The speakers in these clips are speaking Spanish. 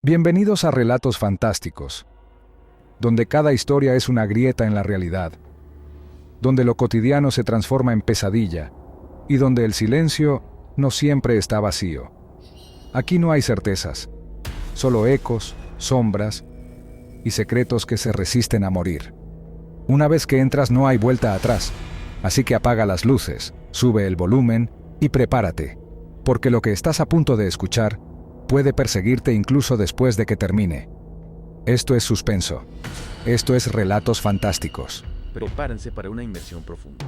Bienvenidos a Relatos Fantásticos, donde cada historia es una grieta en la realidad, donde lo cotidiano se transforma en pesadilla y donde el silencio no siempre está vacío. Aquí no hay certezas, solo ecos, sombras y secretos que se resisten a morir. Una vez que entras no hay vuelta atrás, así que apaga las luces, sube el volumen y prepárate, porque lo que estás a punto de escuchar puede perseguirte incluso después de que termine. Esto es suspenso. Esto es Relatos Fantásticos. Prepárense para una inmersión profunda.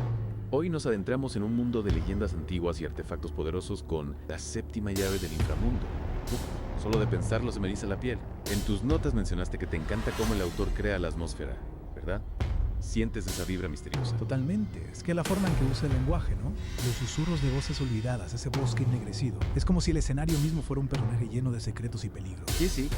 Hoy nos adentramos en un mundo de leyendas antiguas y artefactos poderosos con la séptima llave del inframundo. Solo de pensarlo se me eriza la piel. En tus notas mencionaste que te encanta cómo el autor crea la atmósfera, ¿verdad? Sientes esa vibra misteriosa. Totalmente. Es que la forma en que usa el lenguaje, ¿no? Los susurros de voces olvidadas, ese bosque ennegrecido. Es como si el escenario mismo fuera un personaje lleno de secretos y peligros. Sí,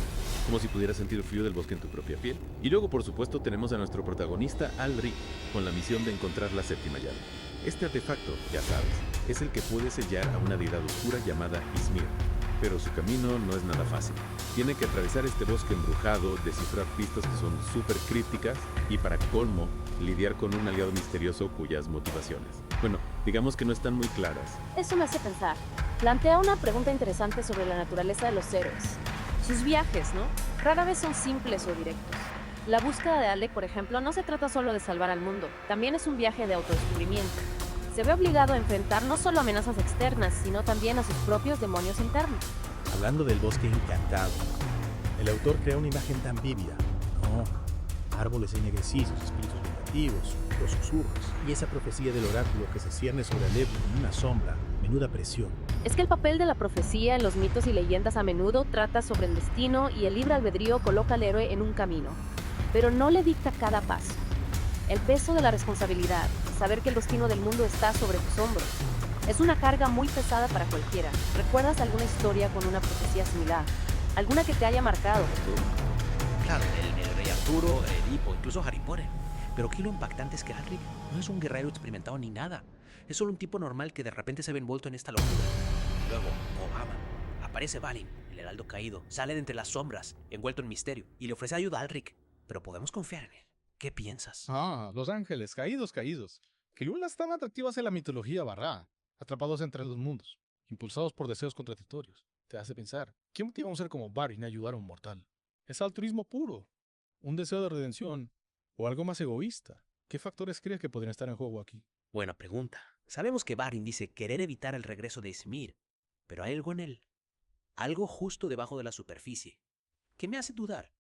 como si pudieras sentir el frío del bosque en tu propia piel. Y luego, por supuesto, tenemos a nuestro protagonista, Alric, con la misión de encontrar la séptima llave. Este artefacto, ya sabes, es el que puede sellar a una deidad oscura llamada Ysmir. Pero su camino no es nada fácil. Tiene que atravesar este bosque embrujado, descifrar pistas que son súper crípticas y, para colmo, lidiar con un aliado misterioso cuyas motivaciones, bueno, digamos que no están muy claras. Eso me hace pensar. Plantea una pregunta interesante sobre la naturaleza de los héroes. Sus viajes, ¿no? Rara vez son simples o directos. La búsqueda de Alec, por ejemplo, no se trata solo de salvar al mundo, también es un viaje de autodescubrimiento. Se ve obligado a enfrentar no solo amenazas externas, sino también a sus propios demonios internos. Hablando del bosque encantado, el autor crea una imagen tan vívida. No, árboles ennegrecizos, espíritus vengativos, los susurros y esa profecía del oráculo que se cierne sobre Alep en una sombra, menuda presión. Es que el papel de la profecía en los mitos y leyendas a menudo trata sobre el destino y el libre albedrío coloca al héroe en un camino, pero no le dicta cada paso. El peso de la responsabilidad, saber que el destino del mundo está sobre tus hombros, es una carga muy pesada para cualquiera. ¿Recuerdas alguna historia con una profecía similar? ¿Alguna que te haya marcado? Claro, el rey Arturo, Edipo, incluso Harry Potter. Pero aquí lo impactante es que Alric no es un guerrero experimentado ni nada. Es solo un tipo normal que de repente se ve envuelto en esta locura. Luego, Obama. Aparece Balin, el heraldo caído. Sale de entre las sombras, envuelto en misterio, y le ofrece ayuda a Alric. Pero podemos confiar en él. ¿Qué piensas? Los ángeles, caídos. Que lulas tan atractivas en la mitología barra, atrapados entre los mundos, impulsados por deseos contradictorios. Te hace pensar, ¿qué motiva a un ser como Barin a ayudar a un mortal? ¿Es altruismo puro? ¿Un deseo de redención? ¿O algo más egoísta? ¿Qué factores crees que podrían estar en juego aquí? Buena pregunta. Sabemos que Barin dice querer evitar el regreso de Ysmir, pero hay algo en él. Algo justo debajo de la superficie, que me hace dudar.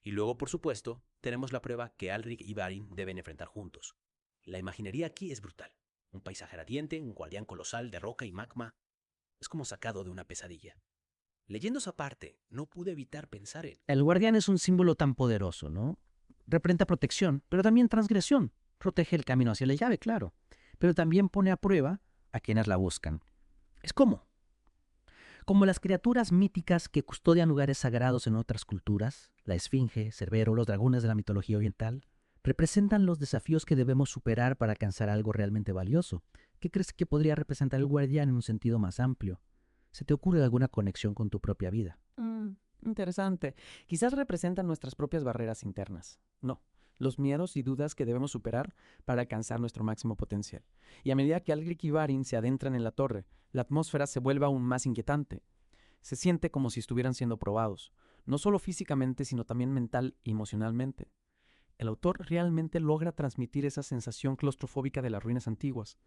Y luego, por supuesto, tenemos la prueba que Alric y Barin deben enfrentar juntos. La imaginería aquí es brutal. Un paisaje radiante, un guardián colosal de roca y magma. Es como sacado de una pesadilla. Leyendo esa parte, no pude evitar pensar en... El guardián es un símbolo tan poderoso, ¿no? Representa protección, pero también transgresión. Protege el camino hacia la llave, claro. Pero también pone a prueba a quienes la buscan. Es como las criaturas míticas que custodian lugares sagrados en otras culturas, la esfinge, Cerbero, los dragones de la mitología oriental, representan los desafíos que debemos superar para alcanzar algo realmente valioso. ¿Qué crees que podría representar el guardián en un sentido más amplio? ¿Se te ocurre alguna conexión con tu propia vida? Interesante. Quizás representan nuestras propias barreras internas. No, los miedos y dudas que debemos superar para alcanzar nuestro máximo potencial. Y a medida que Alric y Barin se adentran en la torre, la atmósfera se vuelve aún más inquietante. Se siente como si estuvieran siendo probados, no solo físicamente, sino también mental y emocionalmente. El autor realmente logra transmitir esa sensación claustrofóbica de las ruinas antiguas,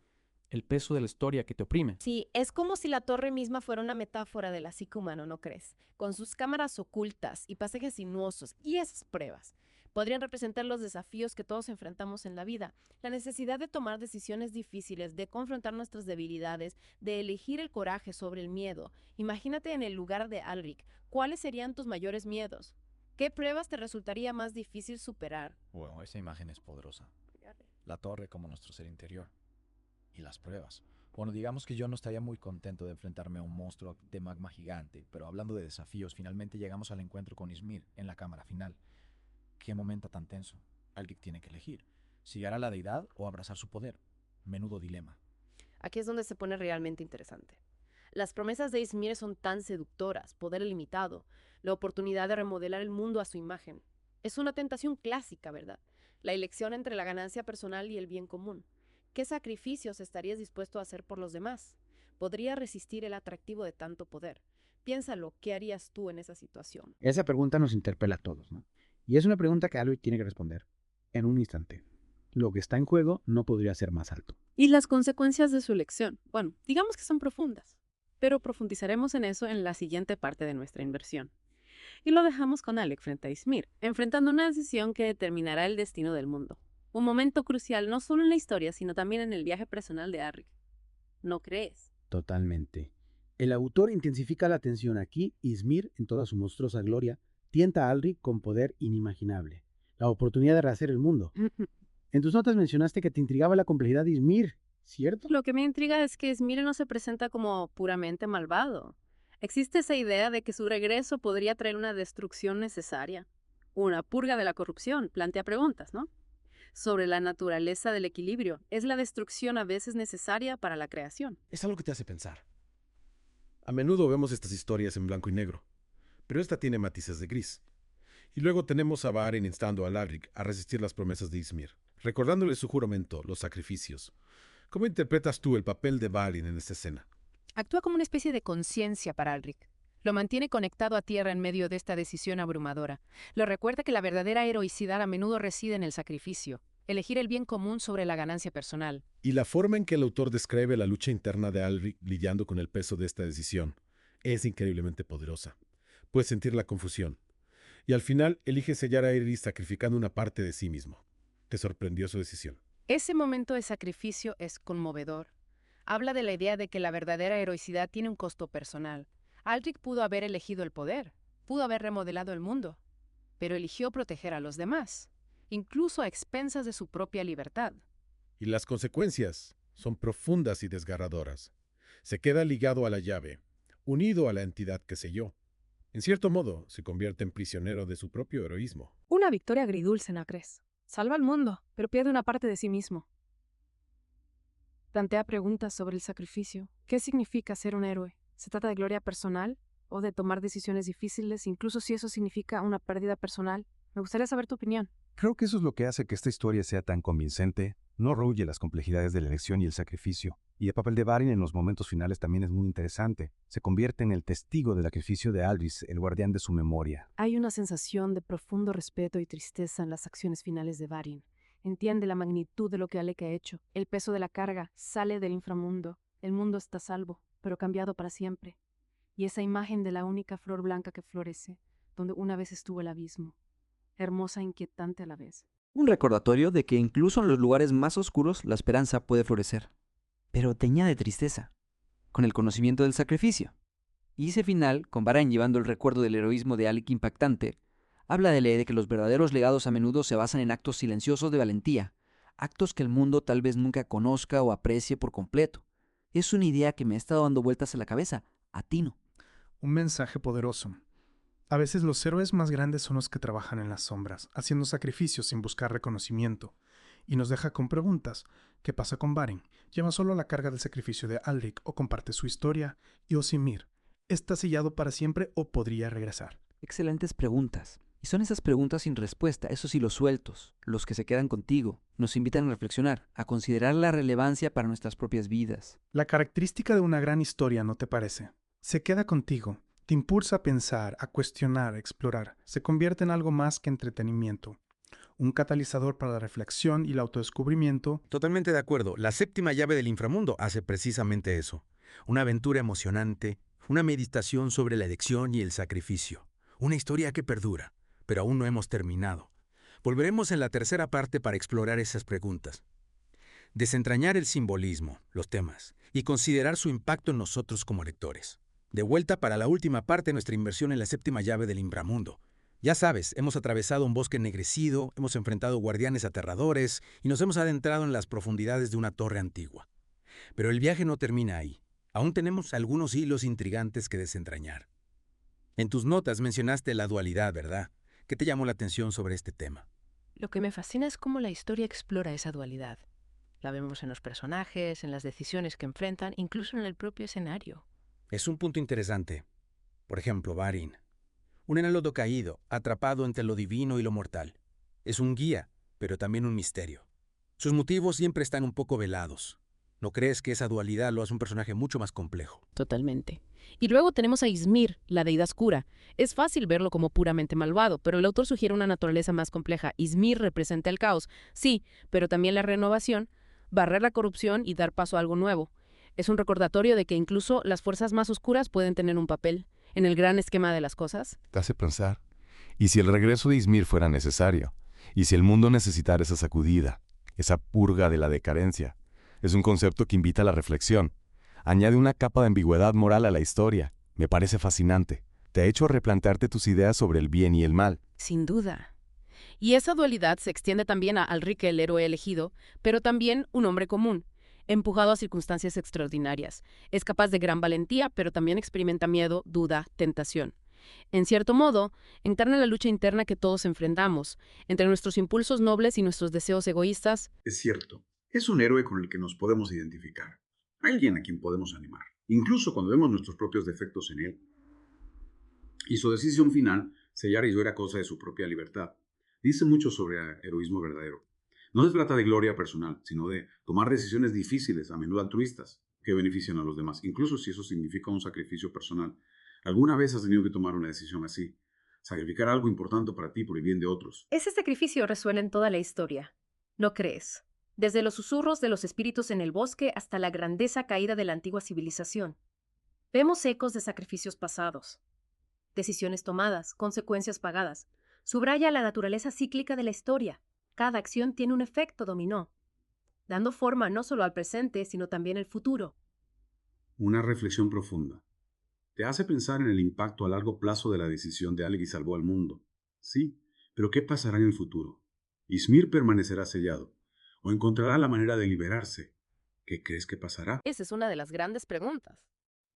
el peso de la historia que te oprime. Sí, es como si la torre misma fuera una metáfora de la psique humana, ¿no crees? Con sus cámaras ocultas y pasajes sinuosos y esas pruebas. Podrían representar los desafíos que todos enfrentamos en la vida, la necesidad de tomar decisiones difíciles, de confrontar nuestras debilidades, de elegir el coraje sobre el miedo. Imagínate en el lugar de Alric, ¿cuáles serían tus mayores miedos? ¿Qué pruebas te resultaría más difícil superar? Bueno, esa imagen es poderosa. La torre como nuestro ser interior. Y las pruebas. Bueno, digamos que yo no estaría muy contento de enfrentarme a un monstruo de magma gigante, pero hablando de desafíos, finalmente llegamos al encuentro con Ysmir en la cámara final. Qué momento tan tenso. Alguien tiene que elegir. Si llegar a la deidad o abrazar su poder. Menudo dilema. Aquí es donde se pone realmente interesante. Las promesas de Ysmir son tan seductoras, poder ilimitado, la oportunidad de remodelar el mundo a su imagen. Es una tentación clásica, ¿verdad? La elección entre la ganancia personal y el bien común. ¿Qué sacrificios estarías dispuesto a hacer por los demás? ¿Podría resistir el atractivo de tanto poder? Piénsalo, ¿qué harías tú en esa situación? Esa pregunta nos interpela a todos, ¿no? Y es una pregunta que Alric tiene que responder en un instante. Lo que está en juego no podría ser más alto. Y las consecuencias de su elección, bueno, digamos que son profundas, pero profundizaremos en eso en la siguiente parte de nuestra inversión. Y lo dejamos con Alec frente a Ysmir, enfrentando una decisión que determinará el destino del mundo. Un momento crucial no solo en la historia, sino también en el viaje personal de Alric. ¿No crees? Totalmente. El autor intensifica la tensión aquí. Ysmir, en toda su monstruosa gloria, tienta a Alric con poder inimaginable. La oportunidad de rehacer el mundo. En tus notas mencionaste que te intrigaba la complejidad de Ysmir, ¿cierto? Lo que me intriga es que Ysmir no se presenta como puramente malvado. Existe esa idea de que su regreso podría traer una destrucción necesaria. Una purga de la corrupción. Plantea preguntas, ¿no? Sobre la naturaleza del equilibrio. ¿Es la destrucción a veces necesaria para la creación? Es algo que te hace pensar. A menudo vemos estas historias en blanco y negro, pero esta tiene matices de gris. Y luego tenemos a Baren instando a Alric a resistir las promesas de Ysmir, recordándole su juramento, los sacrificios. ¿Cómo interpretas tú el papel de Baren en esta escena? Actúa como una especie de conciencia para Alric. Lo mantiene conectado a tierra en medio de esta decisión abrumadora. Lo recuerda que la verdadera heroicidad a menudo reside en el sacrificio, elegir el bien común sobre la ganancia personal. Y la forma en que el autor describe la lucha interna de Alric lidiando con el peso de esta decisión es increíblemente poderosa. Puedes sentir la confusión. Y al final elige sellar a Iris sacrificando una parte de sí mismo. ¿Te sorprendió su decisión? Ese momento de sacrificio es conmovedor. Habla de la idea de que la verdadera heroicidad tiene un costo personal. Alric pudo haber elegido el poder, pudo haber remodelado el mundo, pero eligió proteger a los demás, incluso a expensas de su propia libertad. Y las consecuencias son profundas y desgarradoras. Se queda ligado a la llave, unido a la entidad que selló. En cierto modo, se convierte en prisionero de su propio heroísmo. Una victoria agridulce, ¿no crees? Salva al mundo, pero pierde una parte de sí mismo. Plantea preguntas sobre el sacrificio. ¿Qué significa ser un héroe? ¿Se trata de gloria personal o de tomar decisiones difíciles, incluso si eso significa una pérdida personal? Me gustaría saber tu opinión. Creo que eso es lo que hace que esta historia sea tan convincente. No rehúye las complejidades de la elección y el sacrificio. Y el papel de Baren en los momentos finales también es muy interesante. Se convierte en el testigo del sacrificio de Aldris, el guardián de su memoria. Hay una sensación de profundo respeto y tristeza en las acciones finales de Baren. Entiende la magnitud de lo que Alec ha hecho. El peso de la carga sale del inframundo. El mundo está salvo, pero cambiado para siempre. Y esa imagen de la única flor blanca que florece, donde una vez estuvo el abismo. Hermosa e inquietante a la vez. Un recordatorio de que incluso en los lugares más oscuros la esperanza puede florecer. Pero teñida de tristeza, con el conocimiento del sacrificio. Y ese final, con Baren llevando el recuerdo del heroísmo de Alec impactante, habla de la idea de que los verdaderos legados a menudo se basan en actos silenciosos de valentía, actos que el mundo tal vez nunca conozca o aprecie por completo. Es una idea que me ha estado dando vueltas en la cabeza, atino. Un mensaje poderoso. A veces los héroes más grandes son los que trabajan en las sombras, haciendo sacrificios sin buscar reconocimiento. Y nos deja con preguntas. ¿Qué pasa con Baren? ¿Lleva solo la carga del sacrificio de Alric o comparte su historia? ¿Y Ysmir? ¿Está sellado para siempre o podría regresar? Excelentes preguntas. Y son esas preguntas sin respuesta, esos hilos sueltos, los que se quedan contigo, nos invitan a reflexionar, a considerar la relevancia para nuestras propias vidas. La característica de una gran historia, ¿no te parece? Se queda contigo, te impulsa a pensar, a cuestionar, a explorar, se convierte en algo más que entretenimiento. Un catalizador para la reflexión y el autodescubrimiento. Totalmente de acuerdo. La séptima llave del inframundo hace precisamente eso. Una aventura emocionante, una meditación sobre la elección y el sacrificio. Una historia que perdura, pero aún no hemos terminado. Volveremos en la tercera parte para explorar esas preguntas. Desentrañar el simbolismo, los temas, y considerar su impacto en nosotros como lectores. De vuelta para la última parte de nuestra inversión en la séptima llave del inframundo. Ya sabes, hemos atravesado un bosque ennegrecido, hemos enfrentado guardianes aterradores y nos hemos adentrado en las profundidades de una torre antigua. Pero el viaje no termina ahí. Aún tenemos algunos hilos intrigantes que desentrañar. En tus notas mencionaste la dualidad, ¿verdad? ¿Qué te llamó la atención sobre este tema? Lo que me fascina es cómo la historia explora esa dualidad. La vemos en los personajes, en las decisiones que enfrentan, incluso en el propio escenario. Es un punto interesante. Por ejemplo, Baren. Un enanodo caído, atrapado entre lo divino y lo mortal. Es un guía, pero también un misterio. Sus motivos siempre están un poco velados. ¿No crees que esa dualidad lo hace un personaje mucho más complejo? Totalmente. Y luego tenemos a Ysmir, la deidad oscura. Es fácil verlo como puramente malvado, pero el autor sugiere una naturaleza más compleja. Ysmir representa el caos, sí, pero también la renovación, barrer la corrupción y dar paso a algo nuevo. Es un recordatorio de que incluso las fuerzas más oscuras pueden tener un papel en el gran esquema de las cosas. Te hace pensar. ¿Y si el regreso de Ysmir fuera necesario? ¿Y si el mundo necesitara esa sacudida, esa purga de la decadencia? Es un concepto que invita a la reflexión. Añade una capa de ambigüedad moral a la historia. Me parece fascinante. Te ha hecho replantearte tus ideas sobre el bien y el mal. Sin duda. Y esa dualidad se extiende también a Alric, el héroe elegido, pero también un hombre común, empujado a circunstancias extraordinarias. Es capaz de gran valentía, pero también experimenta miedo, duda, tentación. En cierto modo, encarna la lucha interna que todos enfrentamos, entre nuestros impulsos nobles y nuestros deseos egoístas. Es cierto. Es un héroe con el que nos podemos identificar. Alguien a quien podemos animar, incluso cuando vemos nuestros propios defectos en él. Y su decisión final, sellar a Ysmir a causa de su propia libertad, dice mucho sobre heroísmo verdadero. No se trata de gloria personal, sino de tomar decisiones difíciles, a menudo altruistas, que benefician a los demás, incluso si eso significa un sacrificio personal. ¿Alguna vez has tenido que tomar una decisión así? Sacrificar algo importante para ti por el bien de otros. Ese sacrificio resuena en toda la historia, ¿no crees? Desde los susurros de los espíritus en el bosque hasta la grandeza caída de la antigua civilización. Vemos ecos de sacrificios pasados, decisiones tomadas, consecuencias pagadas. Subraya la naturaleza cíclica de la historia. Cada acción tiene un efecto dominó, dando forma no solo al presente, sino también al futuro. Una reflexión profunda. Te hace pensar en el impacto a largo plazo de la decisión de alguien que salvó al mundo. Sí, pero ¿qué pasará en el futuro? ¿Ysmir permanecerá sellado? ¿O encontrará la manera de liberarse? ¿Qué crees que pasará? Esa es una de las grandes preguntas.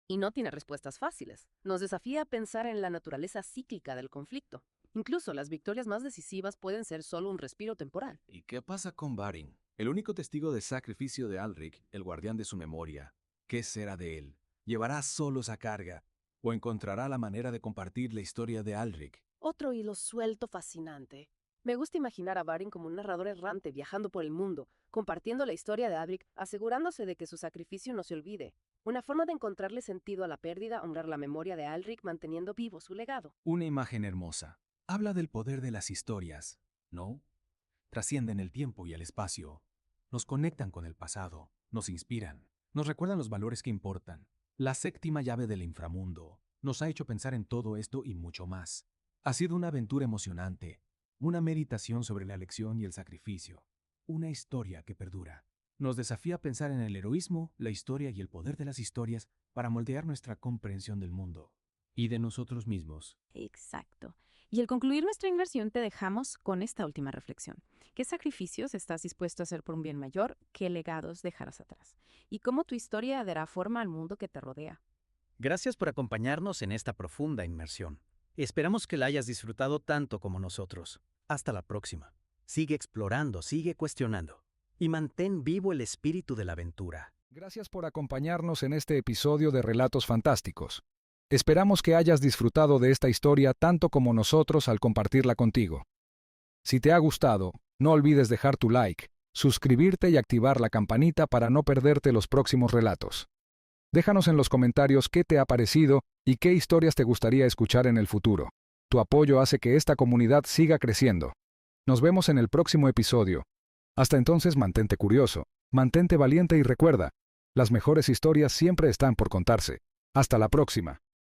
Y no tiene respuestas fáciles. Nos desafía a pensar en la naturaleza cíclica del conflicto. Incluso las victorias más decisivas pueden ser solo un respiro temporal. ¿Y qué pasa con Varin, el único testigo del sacrificio de Alric, el guardián de su memoria? ¿Qué será de él? ¿Llevará solo esa carga? ¿O encontrará la manera de compartir la historia de Alric? Otro hilo suelto fascinante. Me gusta imaginar a Varin como un narrador errante viajando por el mundo, compartiendo la historia de Alric, asegurándose de que su sacrificio no se olvide. Una forma de encontrarle sentido a la pérdida, honrar la memoria de Alric manteniendo vivo su legado. Una imagen hermosa. Habla del poder de las historias, ¿no? Trascienden el tiempo y el espacio. Nos conectan con el pasado, nos inspiran, nos recuerdan los valores que importan. La séptima llave del inframundo nos ha hecho pensar en todo esto y mucho más. Ha sido una aventura emocionante, una meditación sobre la elección y el sacrificio, una historia que perdura. Nos desafía a pensar en el heroísmo, la historia y el poder de las historias para moldear nuestra comprensión del mundo y de nosotros mismos. Exacto. Y al concluir nuestra inmersión te dejamos con esta última reflexión. ¿Qué sacrificios estás dispuesto a hacer por un bien mayor? ¿Qué legados dejarás atrás? ¿Y cómo tu historia dará forma al mundo que te rodea? Gracias por acompañarnos en esta profunda inmersión. Esperamos que la hayas disfrutado tanto como nosotros. Hasta la próxima. Sigue explorando, sigue cuestionando y mantén vivo el espíritu de la aventura. Gracias por acompañarnos en este episodio de Relatos Fantásticos. Esperamos que hayas disfrutado de esta historia tanto como nosotros al compartirla contigo. Si te ha gustado, no olvides dejar tu like, suscribirte y activar la campanita para no perderte los próximos relatos. Déjanos en los comentarios qué te ha parecido y qué historias te gustaría escuchar en el futuro. Tu apoyo hace que esta comunidad siga creciendo. Nos vemos en el próximo episodio. Hasta entonces, mantente curioso, mantente valiente y recuerda, las mejores historias siempre están por contarse. Hasta la próxima.